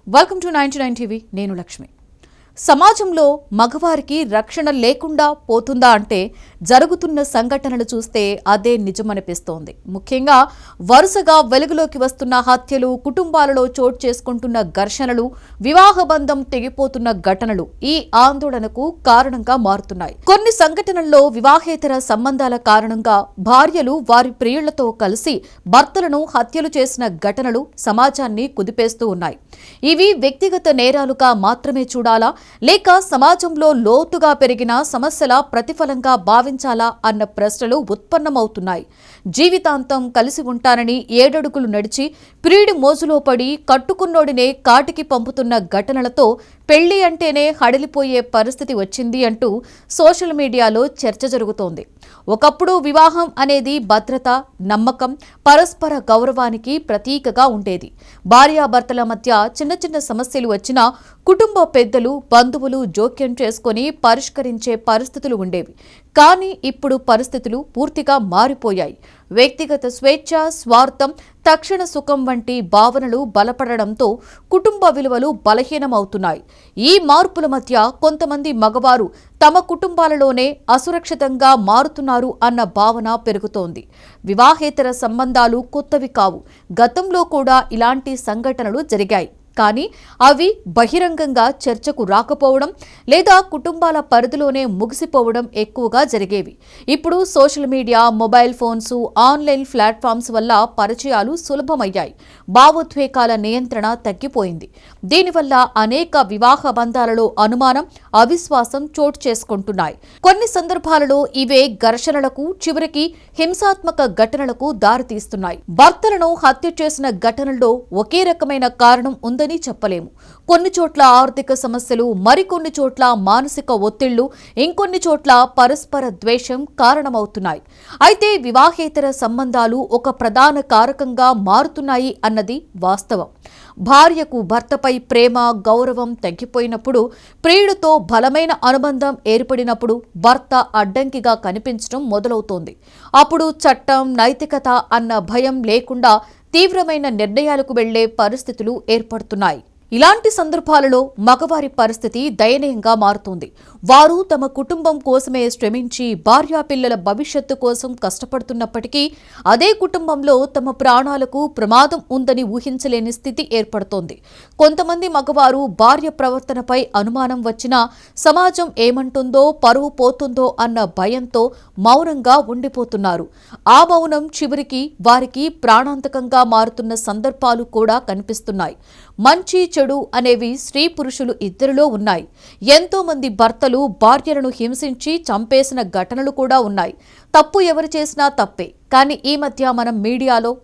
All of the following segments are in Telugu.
Welcome to 99 TV. నేను లక్ష్మి. సమాజంలో మగవారికి రక్షణ లేకుండా పోతుందా అంటే జరుగుతున్న సంఘటనలు చూస్తే అదే నిజమనిపిస్తోంది. ముఖ్యంగా వరుసగా వెలుగులోకి వస్తున్న హత్యలు, కుటుంబాలలో చోటు చేసుకుంటున్న ఘర్షణలు, వివాహ బంధం తెగిపోతున్న ఘటనలు ఈ ఆందోళనకు కారణంగా మారుతున్నాయి. కొన్ని సంఘటనల్లో వివాహేతర సంబంధాల కారణంగా భార్యలు వారి ప్రియులతో కలిసి భర్తలను హత్యలు చేసిన ఘటనలు సమాజాన్ని కుదిపేస్తూ ఉన్నాయి. ఇవి వ్యక్తిగత నేరాలుగా మాత్రమే చూడాలా, లేక సమాజంలో లోతుగా పెరిగిన సమస్యల ప్రతిఫలంగా భావించాలా అన్న ప్రశ్నలు ఉత్పన్నమవుతున్నాయి. జీవితాంతం కలిసి ఉంటానని 7 అడుగులు నడిచి ప్రియుడి మోజులో పడి కట్టుకున్నోడినే కాటికి పంపుతున్న ఘటనలతో పెళ్లి అంటేనే హడలిపోయే పరిస్థితి వచ్చింది అంటూ సోషల్ మీడియాలో చర్చ జరుగుతోంది. ఒకప్పుడు వివాహం అనేది భద్రత, నమ్మకం, పరస్పర గౌరవానికి ప్రతీకగా ఉండేది. భార్యాభర్తల మధ్య చిన్న చిన్న సమస్యలు వచ్చినా కుటుంబ పెద్దలు, బంధువులు జోక్యం చేసుకుని పరిష్కరించే పరిస్థితులు ఉండేవి. కానీ ఇప్పుడు పరిస్థితులు పూర్తిగా మారిపోయాయి. వ్యక్తిగత స్వేచ్ఛ, స్వార్థం, తక్షణ సుఖం వంటి భావనలు బలపడడంతో కుటుంబ విలువలు బలహీనమవుతున్నాయి. ఈ మార్పుల మధ్య కొంతమంది మగవారు తమ కుటుంబాలలోనే అసురక్షితంగా మారుతున్నారు అన్న భావన పెరుగుతోంది. వివాహేతర సంబంధాలు కొత్తవి కావు. గతంలో కూడా ఇలాంటి సంఘటనలు జరిగాయి. కానీ అవి బహిరంగంగా చర్చకు రాకపోవడం లేదా కుటుంబాల పరిధిలోనే ముగిసిపోవడం ఎక్కువగా జరిగేవి. ఇప్పుడు social media, mobile phones, online platforms వల్ల పరిచయాలు సులభమయ్యాయి. భావోద్వేగాల నియంత్రణ తగ్గిపోయింది. దీనివల్ల అనేక వివాహ బంధాలలో అనుమానం, అవిశ్వాసం చోటు చేసుకుంటున్నాయి. కొన్ని సందర్భాలలో ఇవే ఘర్షణలకు, చివరికి హింసాత్మక ఘటనలకు దారితీస్తున్నాయి. భర్తలను హత్య చేసిన ఘటనల్లో ఒకే రకమైన కారణం ఉందని చెప్పలేము. కొన్ని చోట్ల ఆర్థిక సమస్యలు, మరికొన్ని చోట్ల మానసిక ఒత్తిళ్లు, ఇంకొన్ని చోట్ల పరస్పర ద్వేషం కారణమవుతున్నాయి. అయితే వివాహేతర సంబంధాలు ఒక ప్రధాన కారకంగా మారుతున్నాయి అన్నది వాస్తవం. భార్యకు భర్తపై ప్రేమ, గౌరవం తగ్గిపోయినప్పుడు, ప్రియుడితో బలమైన అనుబంధం ఏర్పడినప్పుడు భర్త అడ్డంకిగా కనిపించడం మొదలవుతోంది. అప్పుడు చట్టం, నైతికత అన్న భయం లేకుండా తీవ్రమైన నిర్ణయాలకు వెళ్లే పరిస్థితులు ఏర్పడుతున్నాయి. ఇలాంటి సందర్భాలలో మగవారి పరిస్థితి దయనీయంగా మారుతోంది. వారు తమ కుటుంబం కోసమే శ్రమించి భార్యాపిల్లల భవిష్యత్తు కోసం కష్టపడుతున్నప్పటికీ అదే కుటుంబంలో తమ ప్రాణాలకు ప్రమాదం ఉందని ఊహించలేని స్థితి ఏర్పడుతోంది. కొంతమంది మగవారు భార్య ప్రవర్తనపై అనుమానం వచ్చినా సమాజం ఏమంటుందో, పరువు పోతుందో అన్న భయంతో మౌనంగా ఉండిపోతున్నారు. ఆ మౌనం చివరికి వారికి ప్రాణాంతకంగా మారుతున్న సందర్భాలు కూడా కనిపిస్తున్నాయి. మంచి, చెడు అనేవి స్త్రీ పురుషులు ఇద్దరిలో ఉన్నాయి. ఎంతో మంది భర్తలు భార్యలను హింసించి చంపేసిన ఘటనలు కూడా ఉన్నాయి. తప్పు ఎవరు చేసినా తప్పే. కానీ ఈ మధ్య మనం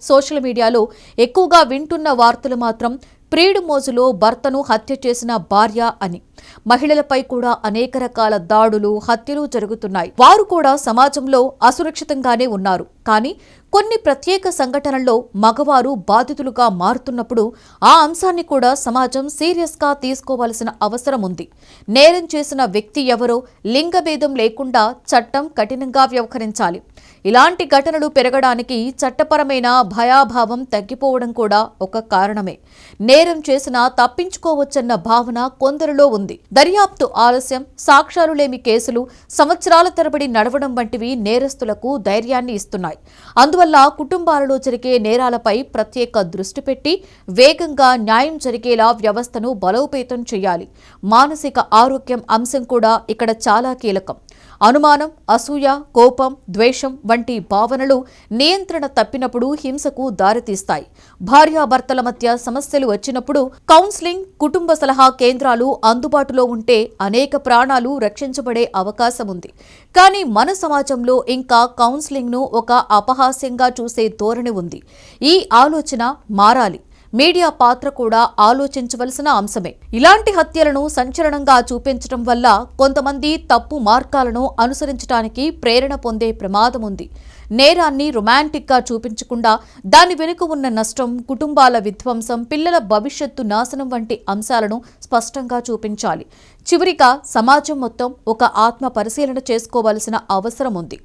సోషల్ మీడియాలో ఎక్కువగా వింటున్న వార్తలు మాత్రం ప్రియుడి మోజులో భర్తను హత్య చేసిన భార్య అని. మహిళలపై కూడా అనేక రకాల దాడులు, హత్యలు జరుగుతున్నాయి. వారు కూడా సమాజంలో అసురక్షితంగానే ఉన్నారు. కానీ కొన్ని ప్రత్యేక సంఘటనల్లో మగవారు బాధితులుగా మారుతున్నప్పుడు ఆ అంశాన్ని కూడా సమాజం సీరియస్గా తీసుకోవాల్సిన అవసరం ఉంది. నేరం చేసిన వ్యక్తి ఎవరో లింగభేదం లేకుండా చట్టం కఠినంగా వ్యవహరించాలి. ఇలాంటి ఘటనలు పెరగడానికి చట్టపరమైన భయాభావం తగ్గిపోవడం కూడా ఒక కారణమే. నేరం చేసినా తప్పించుకోవచ్చన్న భావన కొందరిలో ఉంది. దర్యాప్తు ఆలస్యం, సాక్ష్యాలు లేని కేసులు సంవత్సరాల తరబడి నడవడం వంటివి నేరస్తులకు ధైర్యాన్ని ఇస్తున్నాయి. అందువల్ల కుటుంబాలలో జరిగే నేరాలపై ప్రత్యేక దృష్టి పెట్టి వేగంగా న్యాయం జరిగేలా వ్యవస్థను బలోపేతం చేయాలి. మానసిక ఆరోగ్యం అంశం కూడా ఇక్కడ చాలా కీలకం. అనుమానం, అసూయ, కోపం, ద్వేషం వంటి భావనలు నియంత్రణ తప్పినప్పుడు హింసకు దారితీస్తాయి. భార్యాభర్తల మధ్య సమస్యలు వచ్చినప్పుడు కౌన్సిలింగ్, కుటుంబ సలహా కేంద్రాలు అందుబాటులో ఉంటే అనేక ప్రాణాలు రక్షించబడే అవకాశం ఉంది. కానీ మన సమాజంలో ఇంకా కౌన్సిలింగ్ను ఒక అపహాస్యంగా చూసే ధోరణి ఉంది. ఈ ఆలోచన మారాలి. మీడియా పాత్ర కూడా ఆలోచించవలసిన అంశమే. ఇలాంటి హత్యలను సంచలనంగా చూపించడం వల్ల కొంతమంది తప్పు మార్గాలను అనుసరించడానికి ప్రేరణ పొందే ప్రమాదం ఉంది. నేరాన్ని రొమాంటిక్గా చూపించకుండా దాని వెనుక ఉన్న నష్టం, కుటుంబాల విధ్వంసం, పిల్లల భవిష్యత్తు నాశనం వంటి అంశాలను స్పష్టంగా చూపించాలి. చివరిగా సమాజం మొత్తం ఒక ఆత్మ పరిశీలన చేసుకోవాల్సిన అవసరం ఉంది.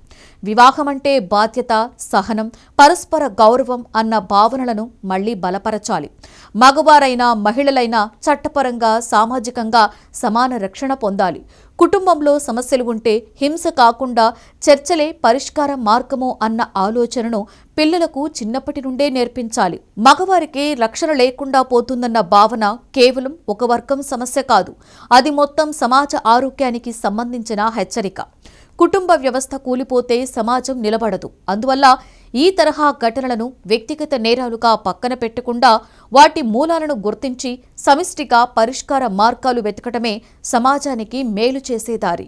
వివాహం అంటే బాధ్యత, సహనం, పరస్పర గౌరవం అన్న భావనలను మళ్లీ బలపరచాలి. మగవారైనా మహిళలైనా చట్టపరంగా, సామాజికంగా సమాన రక్షణ పొందాలి. కుటుంబంలో సమస్యలు ఉంటే హింస కాకుండా చర్చలే పరిష్కార మార్గము అన్న ఆలోచనను పిల్లలకు చిన్నప్పటి నుండే నేర్పించాలి. మగవారికి రక్షణ లేకుండా పోతుందన్న భావన కేవలం ఒక వర్గం సమస్య కాదు, అది మొత్తం సమాజ ఆరోగ్యానికి సంబంధించిన హెచ్చరిక. కుటుంబ వ్యవస్థ కూలిపోతే సమాజం నిలబడదు. అందువల్ల ఈ తరహా ఘటనలను వ్యక్తిగత నేరాలుగా పక్కన పెట్టకుండా వాటి మూలాలను గుర్తించి సమిష్టిగా పరిష్కార మార్గాలు వెతకటమే సమాజానికి మేలు చేసే దారి.